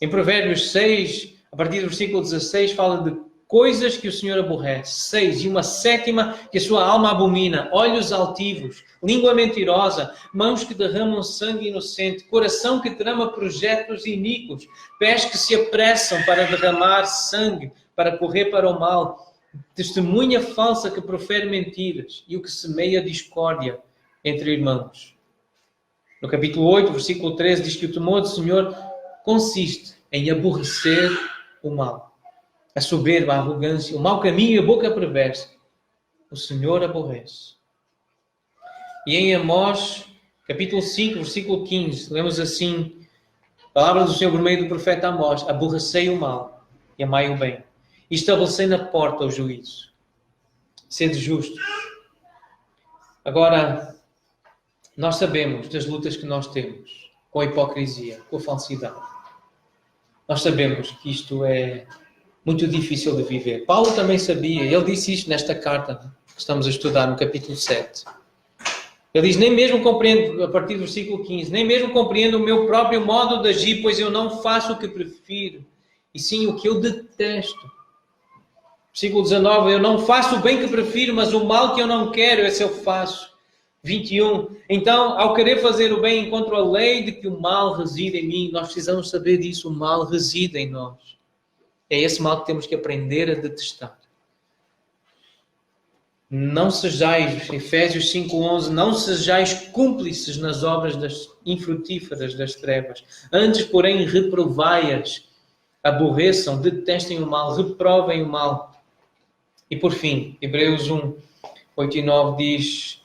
Em Provérbios 6, a partir do versículo 16, fala de coisas que o Senhor aborrece. 6. E uma sétima que a sua alma abomina. Olhos altivos, língua mentirosa, mãos que derramam sangue inocente, coração que trama projetos iníquos, pés que se apressam para derramar sangue, para correr para o mal, testemunha falsa que profere mentiras e o que semeia discórdia entre irmãos. No capítulo 8, versículo 13, diz que o temor do Senhor consiste em aborrecer o mal. A soberba, a arrogância, o mau caminho e a boca perversa. O Senhor aborrece. E em Amós, capítulo 5, versículo 15, lemos assim, a palavra do Senhor por meio do profeta Amós, aborrecei o mal e amai o bem. E estabelecei na porta o juízo. Sede justos. Agora, nós sabemos das lutas que nós temos com a hipocrisia, com a falsidade. Nós sabemos que isto é muito difícil de viver. Paulo também sabia, ele disse isto nesta carta que estamos a estudar no capítulo 7. Ele diz, nem mesmo compreendo, a partir do versículo 15, nem mesmo compreendo o meu próprio modo de agir, pois eu não faço o que prefiro, e sim o que eu detesto. Versículo 19, eu não faço o bem que prefiro, mas o mal que eu não quero, esse eu faço. 21, então, ao querer fazer o bem, encontro a lei de que o mal reside em mim. Nós precisamos saber disso, o mal reside em nós. É esse mal que temos que aprender a detestar. Não sejais, Efésios 5:11, não sejais cúmplices nas obras infrutíferas das trevas. Antes, porém, reprovai-as, aborreçam, detestem o mal, reprovem o mal. E por fim, Hebreus 1, 8 e 9 diz,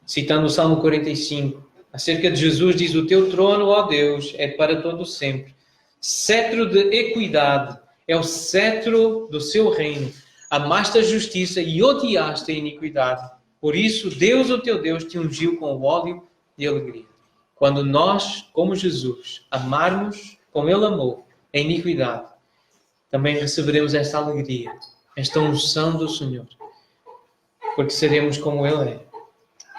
citando o Salmo 45, acerca de Jesus diz, o teu trono, ó Deus, é para todo sempre. Cetro de equidade é o cetro do seu reino. Amaste a justiça e odiaste a iniquidade. Por isso, Deus, o teu Deus, te ungiu com o óleo de alegria. Quando nós, como Jesus, amarmos como Ele amou a iniquidade, também receberemos esta alegria, esta unção do Senhor, porque seremos como Ele é.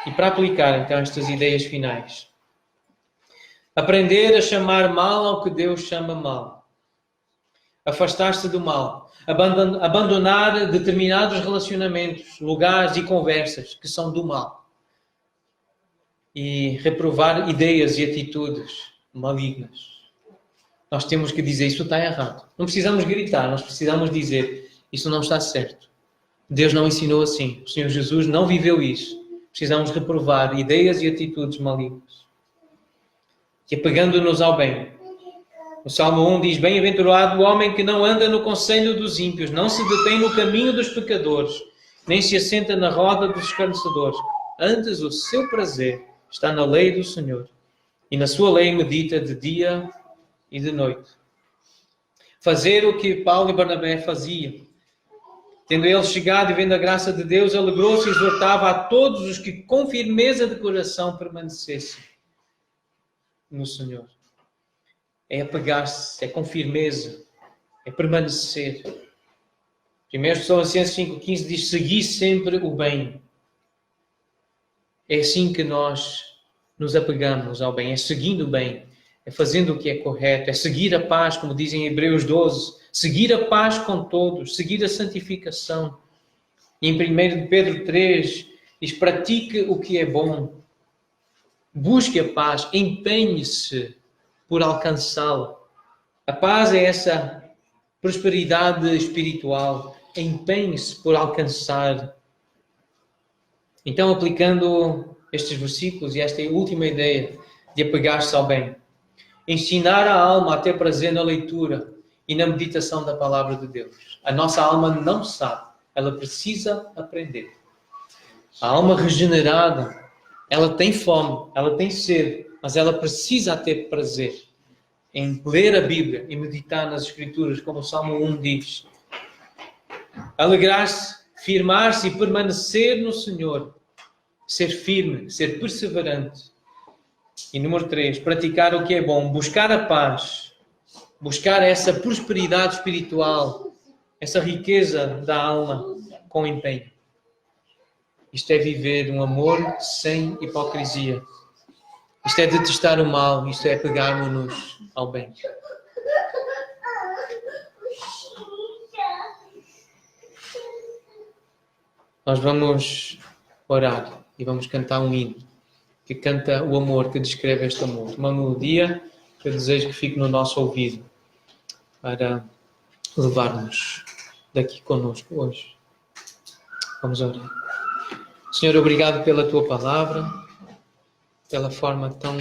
E para aplicar, então, estas ideias finais, Aprender a chamar mal ao que Deus chama mal. Afastar-se do mal. Abandonar determinados relacionamentos, lugares e conversas que são do mal. E reprovar ideias e atitudes malignas. Nós temos que dizer, isso está errado. Não precisamos gritar, nós precisamos dizer, isso não está certo. Deus não ensinou assim. O Senhor Jesus não viveu isso. Precisamos reprovar ideias e atitudes malignas. E apegando-nos ao bem. O Salmo 1 diz, bem-aventurado o homem que não anda no conselho dos ímpios, não se detém no caminho dos pecadores, nem se assenta na roda dos escarnecedores. Antes o seu prazer está na lei do Senhor, e na sua lei medita de dia e de noite. Fazer o que Paulo e Barnabé faziam. Tendo eles chegado e vendo a graça de Deus, alegrou-se e exortava a todos os que com firmeza de coração permanecessem no Senhor. É apegar-se, é com firmeza, é permanecer. 1 Tessalonicenses 5,15 diz, segui sempre o bem. É assim que nós nos apegamos ao bem, é seguindo o bem, é fazendo o que é correto, é seguir a paz, como dizem em Hebreus 12, seguir a paz com todos, seguir a santificação. E em 1 Pedro 3 diz, pratique o que é bom, busque a paz, empenhe-se por alcançá-la. A paz é essa prosperidade espiritual, empenhe-se por alcançar. Então, aplicando estes versículos e esta última ideia de apegar-se ao bem, ensinar a alma a ter prazer na leitura e na meditação da palavra de Deus. A nossa alma não sabe, ela precisa aprender. A alma regenerada, ela tem fome, ela tem sede, mas ela precisa ter prazer em ler a Bíblia e meditar nas Escrituras, como o Salmo 1 diz. Alegrar-se, firmar-se e permanecer no Senhor. Ser firme, ser perseverante. E número 3, praticar o que é bom, buscar a paz, buscar essa prosperidade espiritual, essa riqueza da alma com empenho. Isto é viver um amor sem hipocrisia. Isto é detestar o mal, isto é pegarmos-nos ao bem. Nós vamos orar e vamos cantar um hino que canta o amor, que descreve este amor. Uma melodia que eu desejo que fique no nosso ouvido para levar-nos daqui connosco hoje. Vamos orar. Senhor, obrigado pela Tua palavra, pela forma tão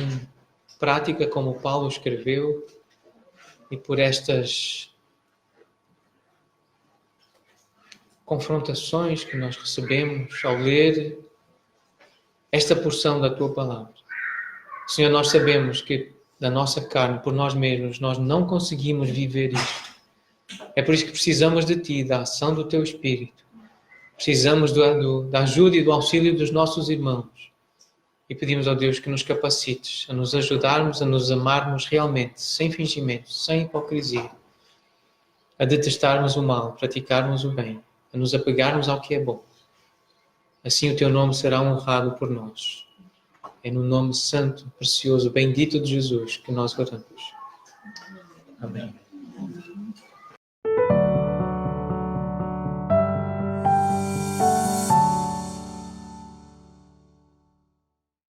prática como Paulo escreveu e por estas confrontações que nós recebemos ao ler esta porção da Tua palavra. Senhor, nós sabemos que da nossa carne, por nós mesmos, nós não conseguimos viver isto. É por isso que precisamos de Ti, da ação do Teu Espírito. Precisamos da ajuda e do auxílio dos nossos irmãos. E pedimos ao Deus que nos capacites a nos ajudarmos, a nos amarmos realmente, sem fingimento, sem hipocrisia, a detestarmos o mal, praticarmos o bem, a nos apegarmos ao que é bom. Assim o Teu nome será honrado por nós. É no nome santo, precioso, bendito de Jesus que nós oramos. Amém.